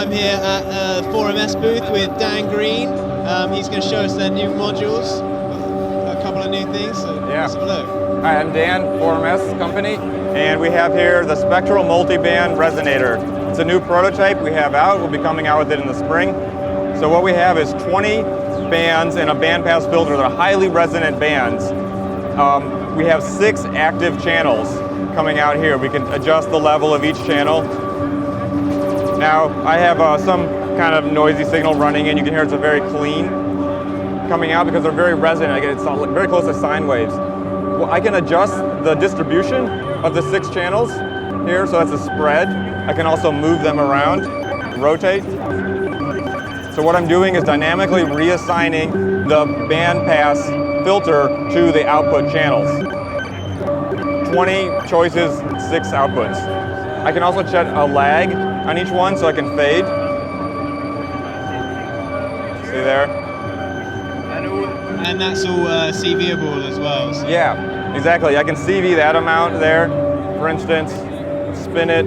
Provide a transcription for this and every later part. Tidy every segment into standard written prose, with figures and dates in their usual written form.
I'm here at the 4MS booth with Dan Green. He's going to show us their new modules, a couple of new things, so let's have a look. Hi, I'm Dan, 4MS company, and we have here the Spectral Multiband Resonator. It's a new prototype we have out. We'll be coming out with it in the spring. So what we have is 20 bands and a bandpass filter. They're highly resonant bands. We have 6 active channels coming out here. We can adjust the level of each channel. Now, I have some kind of noisy signal running in. You can hear it's a very clean coming out because they're very resonant. It's very close to sine waves. Well, I can adjust the distribution of the 6 channels here, so that's a spread. I can also move them around, rotate. So what I'm doing is dynamically reassigning the bandpass filter to the output channels. 20 choices, 6 outputs. I can also set a lag on each one so I can fade. See there? And that's all CVable as well. So. Yeah, exactly. I can CV that amount there, for instance, spin it.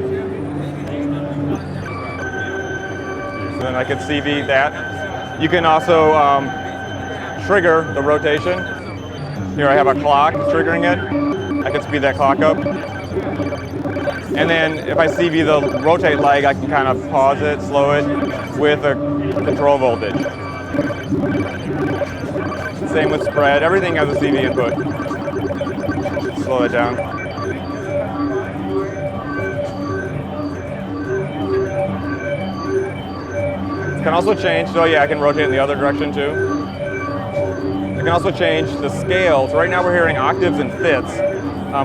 So then I can CV that. You can also trigger the rotation. Here I have a clock triggering it. I can speed that clock up. And then if I CV the rotate lag, I can kind of pause it, slow it with a control voltage. Same with spread. Everything has a CV input. Slow it down. Can also change, so yeah, I can rotate in the other direction too. I can also change the scale. So right now we're hearing octaves and fifths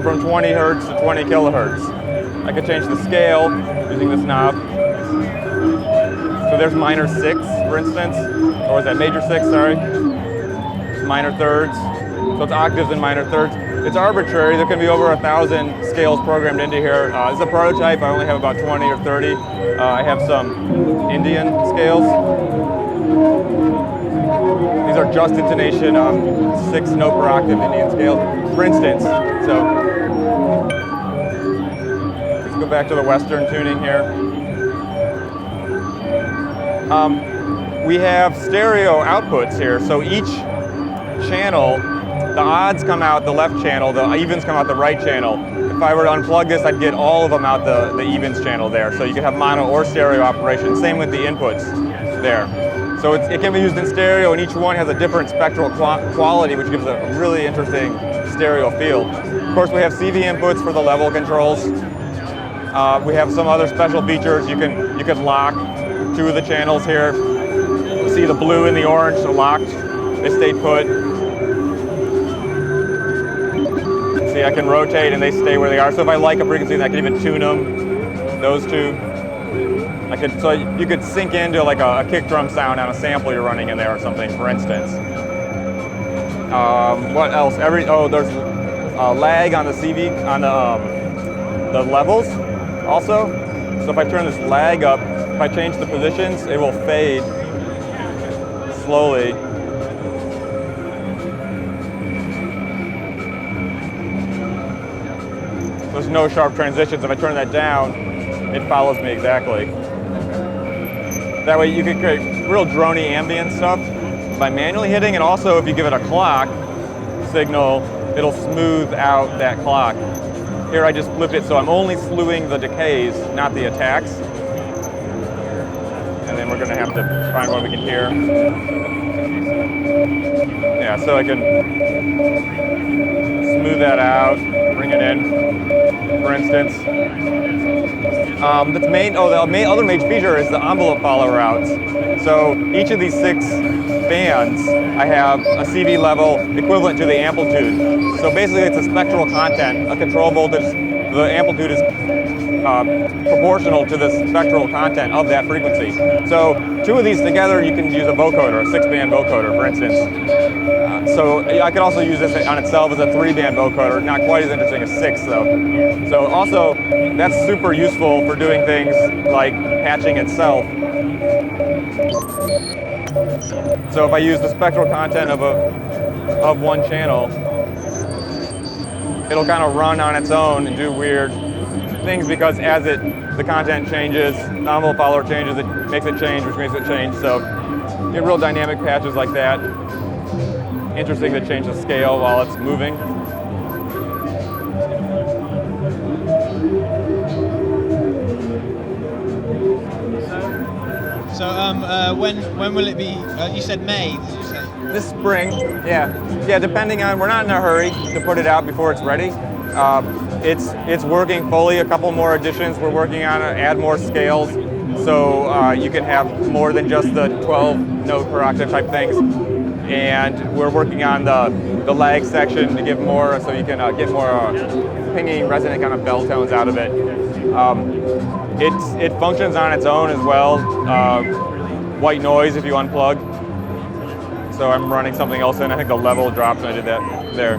from 20 hertz to 20 kilohertz. I can change the scale using this knob. So there's minor 6, for instance, or is that major 6, sorry. Minor thirds, so it's octaves and minor thirds. It's arbitrary. There can be over 1,000 scales programmed into here. This is a prototype. I only have about 20 or 30. I have some Indian scales. These are just intonation, 6 note per octave Indian scales, for instance. So let's go back to the Western tuning here. We have stereo outputs here, so each channel, the odds come out the left channel, the evens come out the right channel. If I were to unplug this, I'd get all of them out the evens channel there. So you can have mono or stereo operation. Same with the inputs there. So it can be used in stereo, and each one has a different spectral quality, which gives a really interesting stereo feel. Of course, we have CV inputs for the level controls. We have some other special features. You can lock 2 of the channels here. You see the blue and the orange are locked. They stay put. See, I can rotate and they stay where they are. So if I like a frequency, I can even tune them. Those 2. So you could sync into like a kick drum sound on a sample you're running in there or something, for instance. What else? There's a lag on the CV, on the levels also. So if I turn this lag up, if I change the positions, it will fade slowly. There's no sharp transitions. If I turn that down, it follows me exactly. That way you can create real droney ambient stuff by manually hitting, and also if you give it a clock signal, it'll smooth out that clock. Here I just flipped it so I'm only slewing the decays, not the attacks. And then we're going to have to find what we can hear. Yeah, so I can smooth that out, bring it in, for instance. The other major feature is the envelope follower routes. So each of these 6 bands, I have a CV level equivalent to the amplitude. So basically it's a spectral content, a control voltage. The amplitude is proportional to the spectral content of that frequency. So 2 of these together, you can use a vocoder, a 6-band vocoder, for instance. So I could also use this on itself as a 3-band vocoder, not quite as interesting as 6 though. So also, that's super useful for doing things like patching itself. So if I use the spectral content of one channel, it'll kind of run on its own and do weird things because as the content changes, envelope follower changes, it makes it change, which makes it change. So you get real dynamic patches like that. Interesting to change the scale while it's moving. So when will it be? You said May, did you say? This spring, yeah. Yeah, depending on, we're not in a hurry to put it out before it's ready. It's working fully, a couple more additions we're working on, add more scales, so you can have more than just the 12 note per octave type things. And we're working on the lag section to give more, so you can get more pinging, resonant kind of bell tones out of it. It functions on its own as well. White noise if you unplug. So I'm running something else in. I think the level drops and I did that there.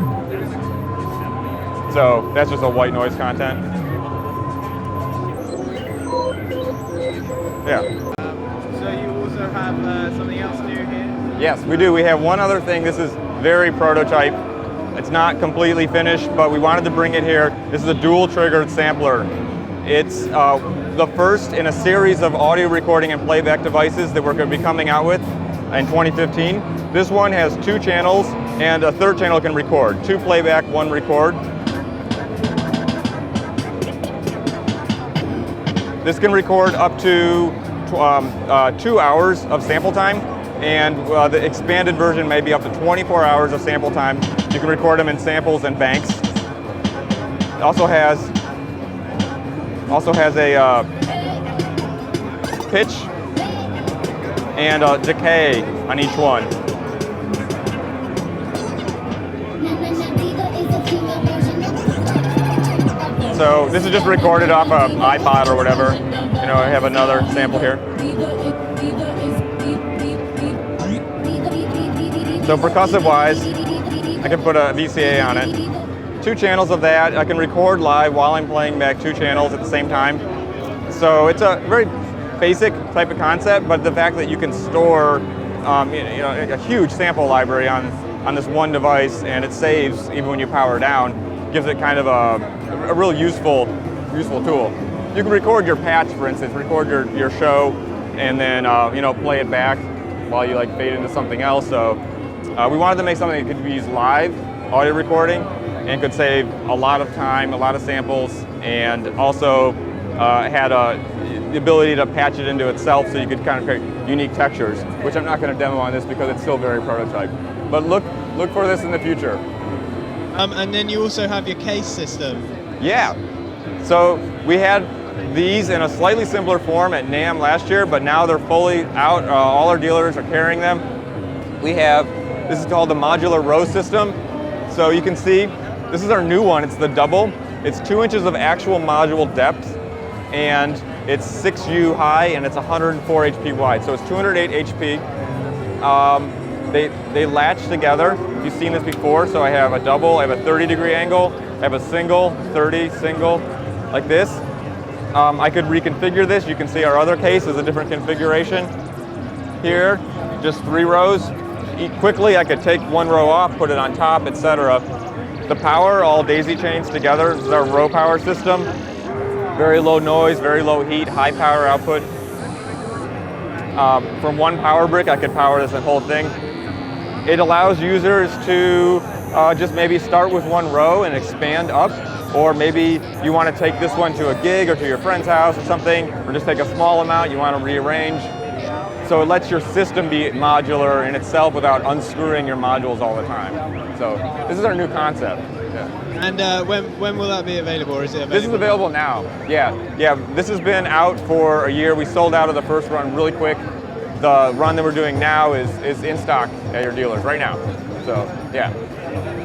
So that's just a white noise content. Yeah. So you also have something else new here? Yes, we do. We have one other thing. This is very prototype. It's not completely finished, but we wanted to bring it here. This is a dual triggered sampler. It's the first in a series of audio recording and playback devices that we're going to be coming out with in 2015. This one has 2 channels and a third channel can record. 2 playback, 1 record. This can record up to 2 hours of sample time, and the expanded version may be up to 24 hours of sample time. You can record them in samples and banks. It also has a pitch and a decay on each one. So this is just recorded off an iPod or whatever. You know, I have another sample here. So percussive wise, I can put a VCA on it. 2 channels of that. I can record live while I'm playing back 2 channels at the same time. So it's a very basic type of concept, but the fact that you can store a huge sample library on this one device, and it saves even when you power down, gives it kind of a real useful tool. You can record your patch, for instance, record your show, and then play it back while you fade into something else. So we wanted to make something that could be used live, audio recording, and could save a lot of time, a lot of samples, and also had the ability to patch it into itself so you could kind of create unique textures, which I'm not going to demo on this because it's still very prototype. But look for this in the future. And then you also have your case system. Yeah. So we had these in a slightly simpler form at NAMM last year, but now they're fully out. All our dealers are carrying them. This is called the Modular Ro System. So you can see, this is our new one. It's the double. It's 2 inches of actual module depth, and it's 6U high, and it's 104 HP wide. So it's 208 HP. They latch together. You've seen this before. So I have a double, I have a 30-degree angle, I have a single, 30, single, like this. I could reconfigure this. You can see our other case is a different configuration. Here, just 3 rows. Quickly, I could take 1 row off, put it on top, etc. The power, all daisy chains together. This is our Ro power system. Very low noise, very low heat, high power output. From 1 power brick, I could power this whole thing. It allows users to just maybe start with 1 row and expand up, or maybe you want to take this one to a gig or to your friend's house or something, or just take a small amount you want to rearrange. So it lets your system be modular in itself without unscrewing your modules all the time. So this is our new concept. Yeah. And when will that be available, or is it available? This is available now. Yeah. This has been out for a year. We sold out of the first run really quick. The run that we're doing now is in stock at your dealers right now. So yeah.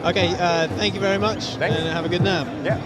Okay, thank you very much. Thanks. And have a good NAMM. Yeah.